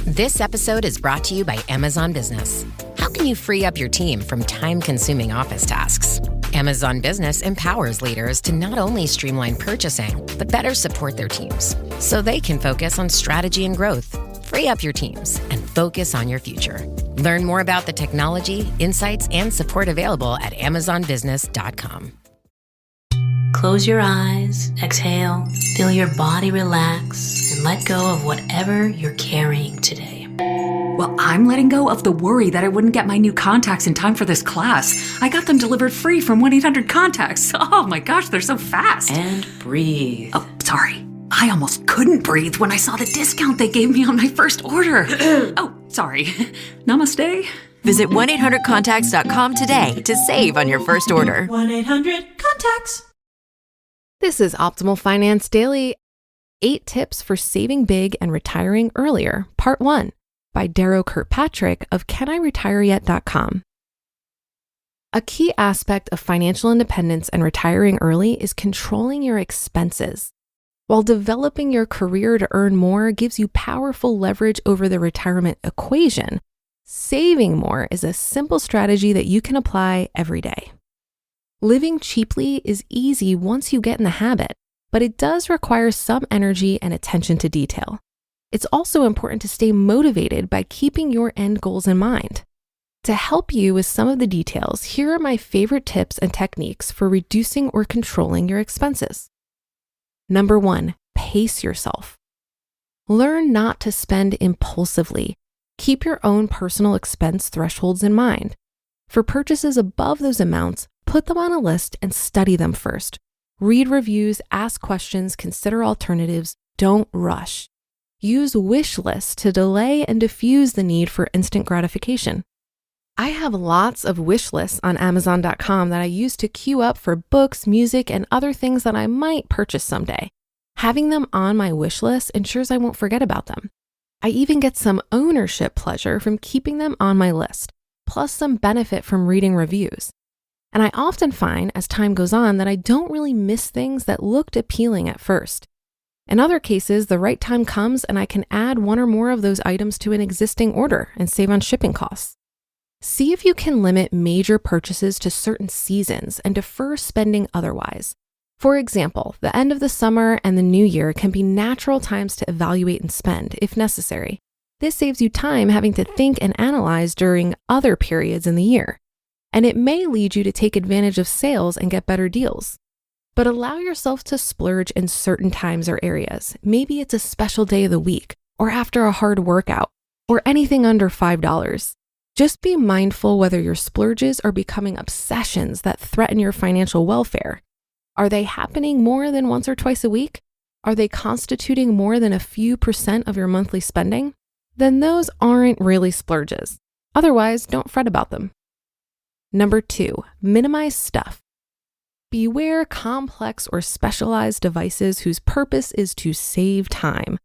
This episode is brought to you by Amazon Business. How can you free up your team from time-consuming office tasks? Amazon Business empowers leaders to not only streamline purchasing, but better support their teams so they can focus on strategy and growth. Free up your teams and focus on your future. Learn more about the technology, insights, and support available at amazonbusiness.com. Close your eyes, exhale, feel your body relax, and let go of whatever you're carrying today. Well, I'm letting go of the worry that I wouldn't get my new contacts in time for this class. I got them delivered free from 1-800-CONTACTS. Oh my gosh, they're so fast. And breathe. Oh, sorry. I almost couldn't breathe when I saw the discount they gave me on my first order. Oh, sorry. Namaste. Visit 1-800-CONTACTS.com today to save on your first order. 1-800-CONTACTS. This is Optimal Finance Daily, 8 tips for saving big and retiring earlier, Part 1, by Darrow Kirkpatrick of CanIRetireYet.com. A key aspect of financial independence and retiring early is controlling your expenses. While developing your career to earn more gives you powerful leverage over the retirement equation, saving more is a simple strategy that you can apply every day. Living cheaply is easy once you get in the habit, but it does require some energy and attention to detail. It's also important to stay motivated by keeping your end goals in mind. To help you with some of the details, here are my favorite tips and techniques for reducing or controlling your expenses. Number 1, pace yourself. Learn not to spend impulsively. Keep your own personal expense thresholds in mind. For purchases above those amounts, put them on a list and study them first. Read reviews, ask questions, consider alternatives. Don't rush. Use wish lists to delay and diffuse the need for instant gratification. I have lots of wish lists on Amazon.com that I use to queue up for books, music, and other things that I might purchase someday. Having them on my wish list ensures I won't forget about them. I even get some ownership pleasure from keeping them on my list, plus some benefit from reading reviews. And I often find as time goes on that I don't really miss things that looked appealing at first. In other cases, the right time comes and I can add one or more of those items to an existing order and save on shipping costs. See if you can limit major purchases to certain seasons and defer spending otherwise. For example, the end of the summer and the new year can be natural times to evaluate and spend if necessary. This saves you time having to think and analyze during other periods in the year. And it may lead you to take advantage of sales and get better deals. But allow yourself to splurge in certain times or areas. Maybe it's a special day of the week, or after a hard workout, or anything under $5. Just be mindful whether your splurges are becoming obsessions that threaten your financial welfare. Are they happening more than once or twice a week? Are they constituting more than a few % of your monthly spending? Then those aren't really splurges. Otherwise, don't fret about them. Number 2, minimize stuff. Beware complex or specialized devices whose purpose is to save time.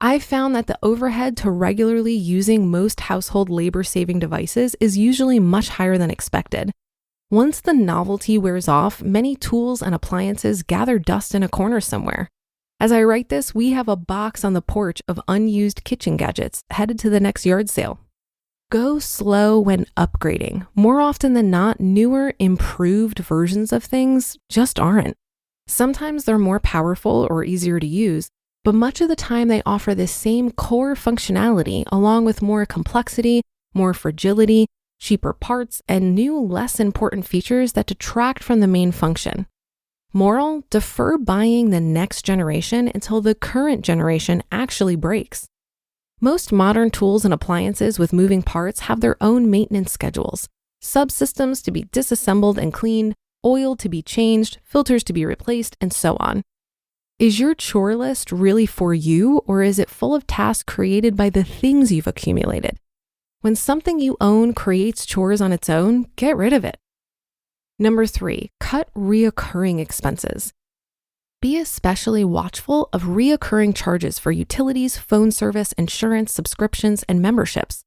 I've found that the overhead to regularly using most household labor-saving devices is usually much higher than expected. Once the novelty wears off, many tools and appliances gather dust in a corner somewhere. As I write this, we have a box on the porch of unused kitchen gadgets headed to the next yard sale. Go slow when upgrading. More often than not, newer, improved versions of things just aren't. Sometimes they're more powerful or easier to use, but much of the time they offer the same core functionality along with more complexity, more fragility, cheaper parts, and new, less important features that detract from the main function. Moral: defer buying the next generation until the current generation actually breaks. Most modern tools and appliances with moving parts have their own maintenance schedules, subsystems to be disassembled and cleaned, oil to be changed, filters to be replaced, and so on. Is your chore list really for you, or is it full of tasks created by the things you've accumulated? When something you own creates chores on its own, get rid of it. Number 3, cut reoccurring expenses. Be especially watchful of reoccurring charges for utilities, phone service, insurance, subscriptions, and memberships.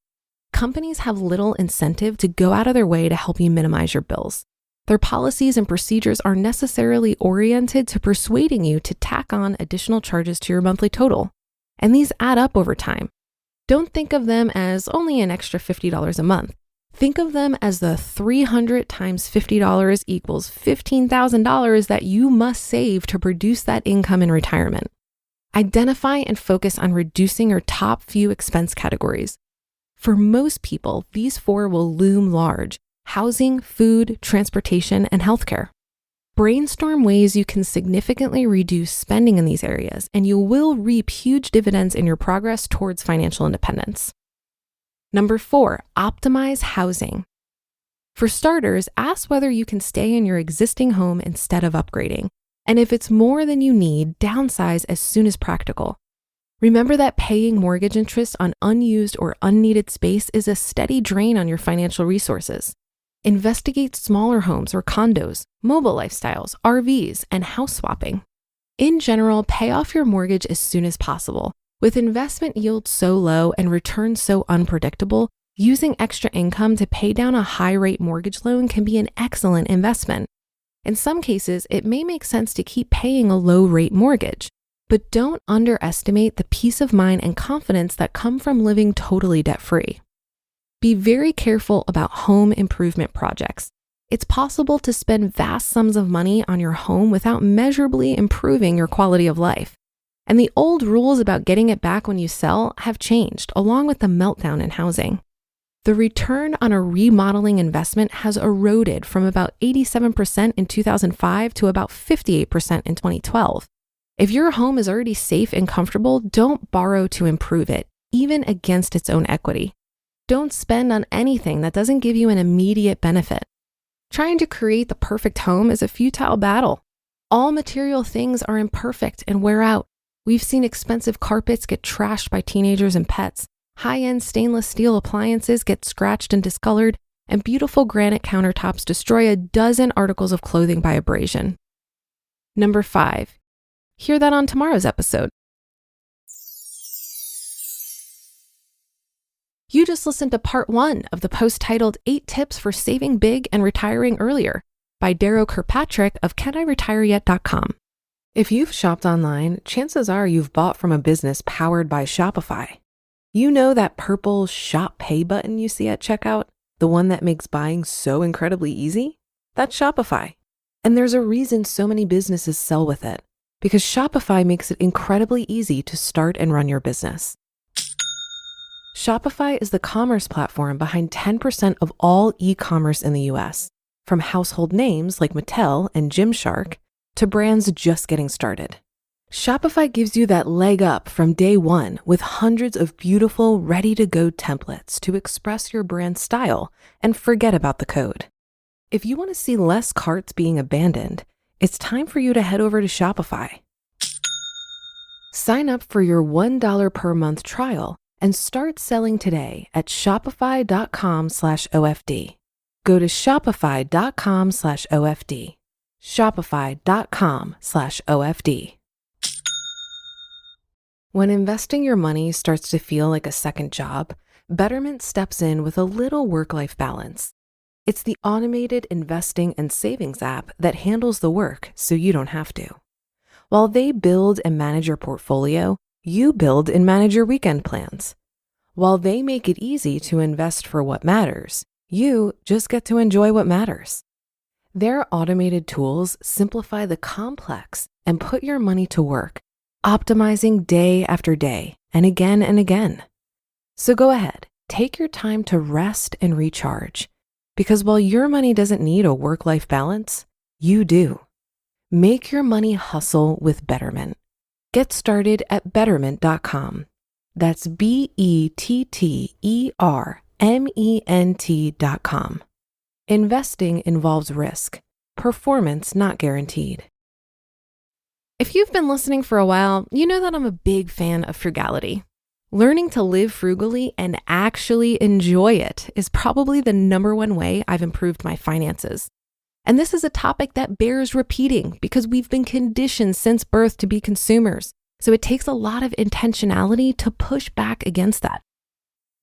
Companies have little incentive to go out of their way to help you minimize your bills. Their policies and procedures are necessarily oriented to persuading you to tack on additional charges to your monthly total. And these add up over time. Don't think of them as only an extra $50 a month. Think of them as the 300 times $50 equals $15,000 that you must save to produce that income in retirement. Identify and focus on reducing your top few expense categories. For most people, these 4 will loom large: housing, food, transportation, and healthcare. Brainstorm ways you can significantly reduce spending in these areas, and you will reap huge dividends in your progress towards financial independence. Number 4, optimize housing. For starters, ask whether you can stay in your existing home instead of upgrading. And if it's more than you need, downsize as soon as practical. Remember that paying mortgage interest on unused or unneeded space is a steady drain on your financial resources. Investigate smaller homes or condos, mobile lifestyles, RVs, and house swapping. In general, pay off your mortgage as soon as possible. With investment yields so low and returns so unpredictable, using extra income to pay down a high-rate mortgage loan can be an excellent investment. In some cases, it may make sense to keep paying a low-rate mortgage, but don't underestimate the peace of mind and confidence that come from living totally debt-free. Be very careful about home improvement projects. It's possible to spend vast sums of money on your home without measurably improving your quality of life. And the old rules about getting it back when you sell have changed, along with the meltdown in housing. The return on a remodeling investment has eroded from about 87% in 2005 to about 58% in 2012. If your home is already safe and comfortable, don't borrow to improve it, even against its own equity. Don't spend on anything that doesn't give you an immediate benefit. Trying to create the perfect home is a futile battle. All material things are imperfect and wear out. We've seen expensive carpets get trashed by teenagers and pets. High-end stainless steel appliances get scratched and discolored, and beautiful granite countertops destroy a dozen articles of clothing by abrasion. Number 5, hear that on tomorrow's episode. You just listened to part 1 of the post titled 8 Tips for Saving Big and Retiring Earlier by Darrow Kirkpatrick of CanIRetireYet.com. If you've shopped online, chances are you've bought from a business powered by Shopify. You know that purple Shop Pay button you see at checkout? The one that makes buying so incredibly easy? That's Shopify. And there's a reason so many businesses sell with it, because Shopify makes it incredibly easy to start and run your business. Shopify is the commerce platform behind 10% of all e-commerce in the US, from household names like Mattel and Gymshark to brands just getting started. Shopify gives you that leg up from day one with hundreds of beautiful, ready-to-go templates to express your brand style and forget about the code. If you want to see less carts being abandoned, it's time for you to head over to Shopify. Sign up for your $1 per month trial and start selling today at shopify.com/OFD. Go to shopify.com/OFD. Shopify.com/OFD. When investing your money starts to feel like a second job, Betterment steps in with a little work-life balance. It's the automated investing and savings app that handles the work so you don't have to. While they build and manage your portfolio, you build and manage your weekend plans. While they make it easy to invest for what matters, you just get to enjoy what matters. Their automated tools simplify the complex and put your money to work, optimizing day after day and again. So go ahead, take your time to rest and recharge, because while your money doesn't need a work-life balance, you do. Make your money hustle with Betterment. Get started at Betterment.com. That's BETTERMENT.com. Investing involves risk. Performance not guaranteed. If you've been listening for a while, you know that I'm a big fan of frugality. Learning to live frugally and actually enjoy it is probably the number one way I've improved my finances. And this is a topic that bears repeating because we've been conditioned since birth to be consumers. So it takes a lot of intentionality to push back against that.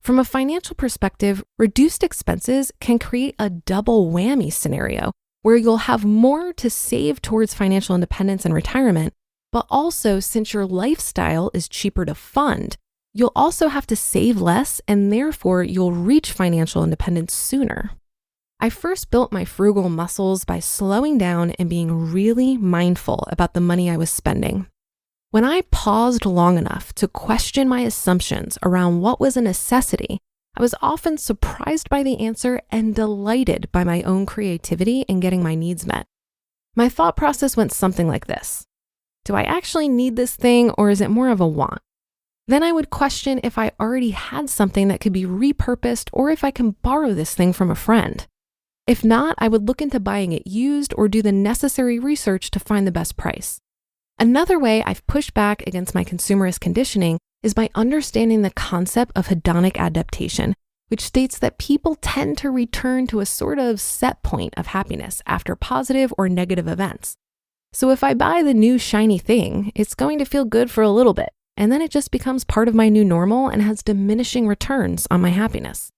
From a financial perspective, reduced expenses can create a double whammy scenario where you'll have more to save towards financial independence and retirement, but also since your lifestyle is cheaper to fund, You'll also have to save less, and therefore you'll reach financial independence sooner. I first built my frugal muscles by slowing down and being really mindful about the money I was spending. When I paused long enough to question my assumptions around what was a necessity, I was often surprised by the answer and delighted by my own creativity in getting my needs met. My thought process went something like this. Do I actually need this thing, or is it more of a want? Then I would question if I already had something that could be repurposed or if I can borrow this thing from a friend. If not, I would look into buying it used or do the necessary research to find the best price. Another way I've pushed back against my consumerist conditioning is by understanding the concept of hedonic adaptation, which states that people tend to return to a sort of set point of happiness after positive or negative events. So if I buy the new shiny thing, it's going to feel good for a little bit, and then it just becomes part of my new normal and has diminishing returns on my happiness.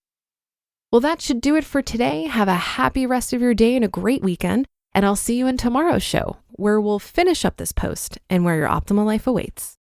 Well, that should do it for today. Have a happy rest of your day and a great weekend, and I'll see you in tomorrow's show, where we'll finish up this post and where your optimal life awaits.